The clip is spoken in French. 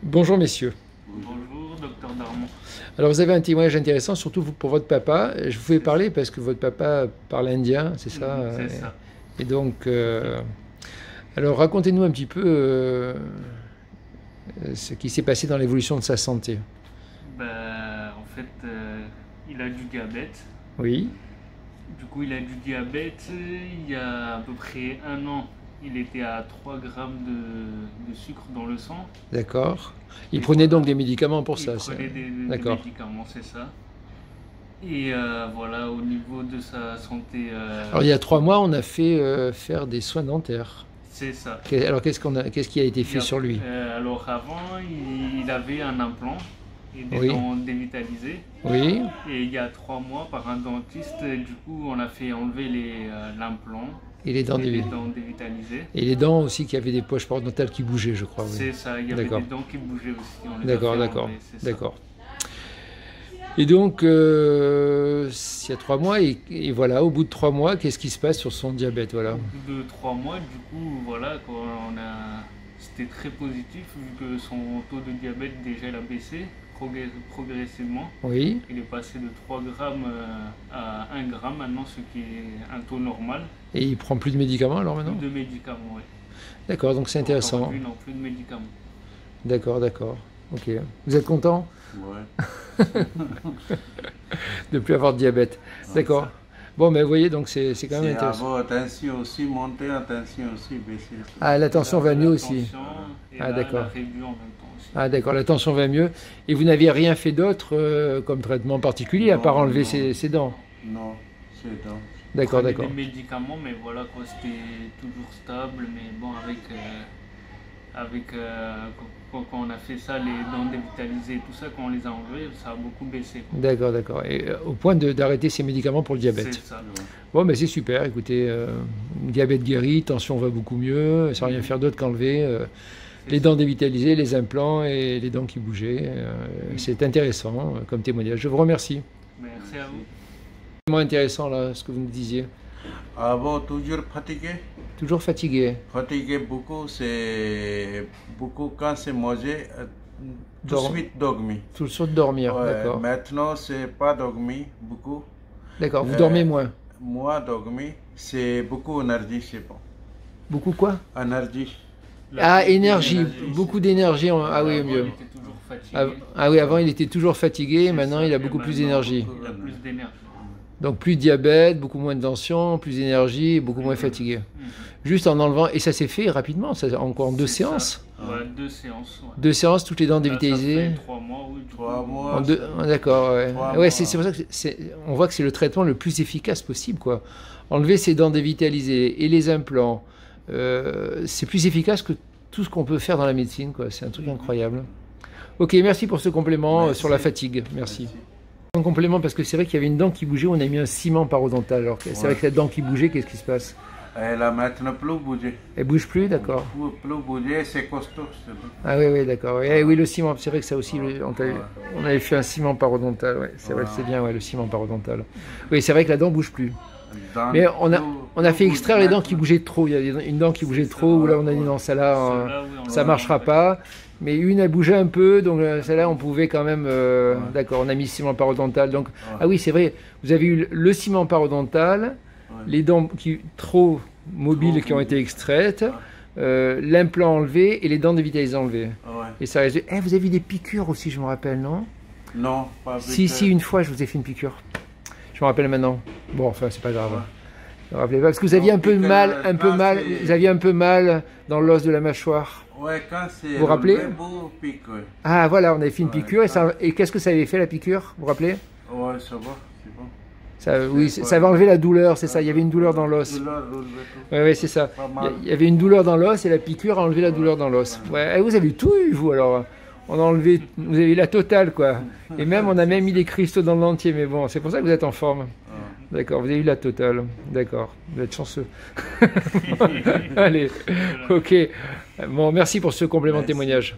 Bonjour messieurs. Bonjour, docteur Darmon. Alors vous avez un témoignage intéressant, surtout pour votre papa. Je vous fais parler parce que votre papa parle indien, c'est ça? C'est ça. Et donc, alors racontez-nous un petit peu ce qui s'est passé dans l'évolution de sa santé. En fait, il a du diabète. Oui, Du coup, il a du diabète. Il y a à peu près un an, il était à 3 grammes de sucre dans le sang. d'accord. Il Et prenait voilà. donc des médicaments pour Il ça. prenait des D'accord. médicaments, c'est ça. Et voilà, au niveau de sa santé, Alors il y a 3 mois, on a fait faire des soins dentaires. c'est ça. Alors qu'est-ce qui a été fait sur lui? Alors avant, il avait un implant et des Oui, dents dévitalisées. oui. Et il y a 3 mois, par un dentiste, du coup, on a fait enlever l'implant Et les dents, et les dents dévitalisées. et les dents aussi qui avaient des poches parodontales qui bougeaient, je crois. Oui. C'est ça, il y avait D'accord. des dents qui bougeaient aussi. On les a D'accord, fait d'accord, enlever, c'est ça. d'accord. Et donc, il y a 3 mois, et voilà, au bout de 3 mois, qu'est-ce qui se passe sur son diabète? Voilà. Au bout de 3 mois, du coup, voilà, c'était très positif vu que son taux de diabète déjà il a baissé progressivement. Oui, Il est passé de 3 grammes à 1 gramme maintenant, ce qui est un taux normal. et il prend plus de médicaments alors maintenant? Plus de médicaments, oui. D'accord, donc c'est intéressant. Aujourd'hui, non, plus de médicaments. D'accord, d'accord. Ok. Vous êtes content Ouais, de ne plus avoir de diabète? c'est D'accord. ça. Bon, mais vous voyez, donc c'est quand même C'est intéressant. avant, attention aussi, monter, attention aussi, baisser. Ah, la tension va mieux aussi. Tension, et Ah, là, elle a d'accord. réduit en même temps aussi. Ah, d'accord, la tension va mieux. Et vous n'aviez rien fait d'autre comme traitement particulier à part Non, enlever non. ses dents? Non, c'est donc. D'accord, Prenait d'accord. des médicaments, mais voilà quoi, c'était toujours stable. Mais bon, quand on a fait ça, les dents dévitalisées et tout ça, quand on les a enlevées, ça a beaucoup baissé, quoi. D'accord, d'accord. Et au point d'arrêter ces médicaments pour le C'est diabète. ça. Bon, mais c'est super. Écoutez, diabète guéri, tension va beaucoup mieux, sans rien faire d'autre qu'enlever les dents dévitalisées, les implants et les dents qui bougeaient. C'est intéressant comme témoignage. Je vous remercie. Merci à vous. C'est vraiment intéressant là, ce que vous nous disiez. Avant, toujours fatigué. Toujours fatigué. Fatigué beaucoup, c'est beaucoup quand c'est mangé, tout de Dorm- suite dormi. Tout sur de dormir, Ouais, d'accord. maintenant, c'est pas dormi beaucoup. D'accord, vous dormez moins. Moi, dormi, c'est beaucoup énergie, c'est bon. Beaucoup quoi? Énergie. Ah, énergie, L'énergie, beaucoup d'énergie. Ah oui, Avant, mieux. il était toujours fatigué. Ah oui, avant il était toujours fatigué, C'est maintenant ça, il a et beaucoup plus maintenant, d'énergie. Il a plus d'énergie. Donc plus de diabète, beaucoup moins de tension, plus d'énergie, beaucoup moins fatigué. Juste en enlevant, et ça s'est fait rapidement, ça, encore en 2 C'est ça. séances. Ouais, 2 séances. Ouais. 2 séances, toutes les dents Là, ça dévitalisées. fait 3 mois, oui. Du 3 coup, mois. En deux, d'accord, ouais. 3 Ouais, mois. c'est pour ça que on voit que c'est le traitement le plus efficace possible, quoi. Enlever ces dents dévitalisées et les implants, c'est plus efficace que tout ce qu'on peut faire dans la médecine, quoi. C'est un truc incroyable. Ok, merci pour ce complément Merci. sur la fatigue. Merci. Merci. Un complément parce que c'est vrai qu'il y avait une dent qui bougeait, on a mis un ciment parodontal. Alors c'est vrai que la dent qui bougeait, qu'est-ce qui se passe? Elle a maintenant plus bougé. Elle bouge plus, d'accord. Plus bougé, c'est costaud. C'est bon. Ah oui, oui, d'accord. Eh oui, le ciment, c'est vrai que ça aussi, on avait fait un ciment parodontal. Ouais. C'est vrai que c'est bien, ouais, le ciment parodontal. Oui, c'est vrai que la dent bouge plus. Dans Mais on a fait plus extraire les dents qui maintenant. bougeaient trop. Il y a une dent qui bougeait trop, où là on a dit non, celle-là, celle-là, oui, on ça l'a marchera enlevée. pas. Mais une, elle bougeait un peu, donc celle-là, on pouvait quand même. D'accord, on a mis ciment parodontal. Donc, ah oui, c'est vrai, vous avez eu le ciment parodontal, les dents trop mobiles qui ont été extraites, l'implant enlevé et les dents dévitalisées enlevées. Ouais. Et ça reste. Eh, vous avez eu des piqûres aussi, je me rappelle, non? Non, pas Si, avec, si, une fois, je vous ai fait une piqûre. Je me rappelle maintenant. Bon, enfin, c'est pas grave. Ne rappelez pas, parce que vous aviez Non, un peu de piqûre, mal, c'est- vous aviez un peu mal dans l'os de la mâchoire. Ouais, quand c'est Vous vous rappelez? relevé, beau pique, ouais. Ah, voilà, on avait fait une Ouais, piqûre, et qu'est-ce que ça avait fait, la piqûre? Vous vous rappelez? Ouais, ça va, c'est bon. Oui, ça avait enlevé la douleur, c'est ça, il y avait une douleur dans l'os. Douleur, relevé tout. Oui, c'est ça. Pas mal. Il y avait une douleur dans l'os, et la piqûre a enlevé la douleur dans l'os. Ouais, vous avez tout eu, vous, alors. On a enlevé, vous avez eu la totale, quoi. Et même, on a même mis des cristaux dans le dentier, mais bon, c'est pour ça que vous êtes en forme. D'accord, vous avez eu la totale. D'accord, vous êtes chanceux. Allez, ok. Bon, merci pour ce complément de Merci. témoignage.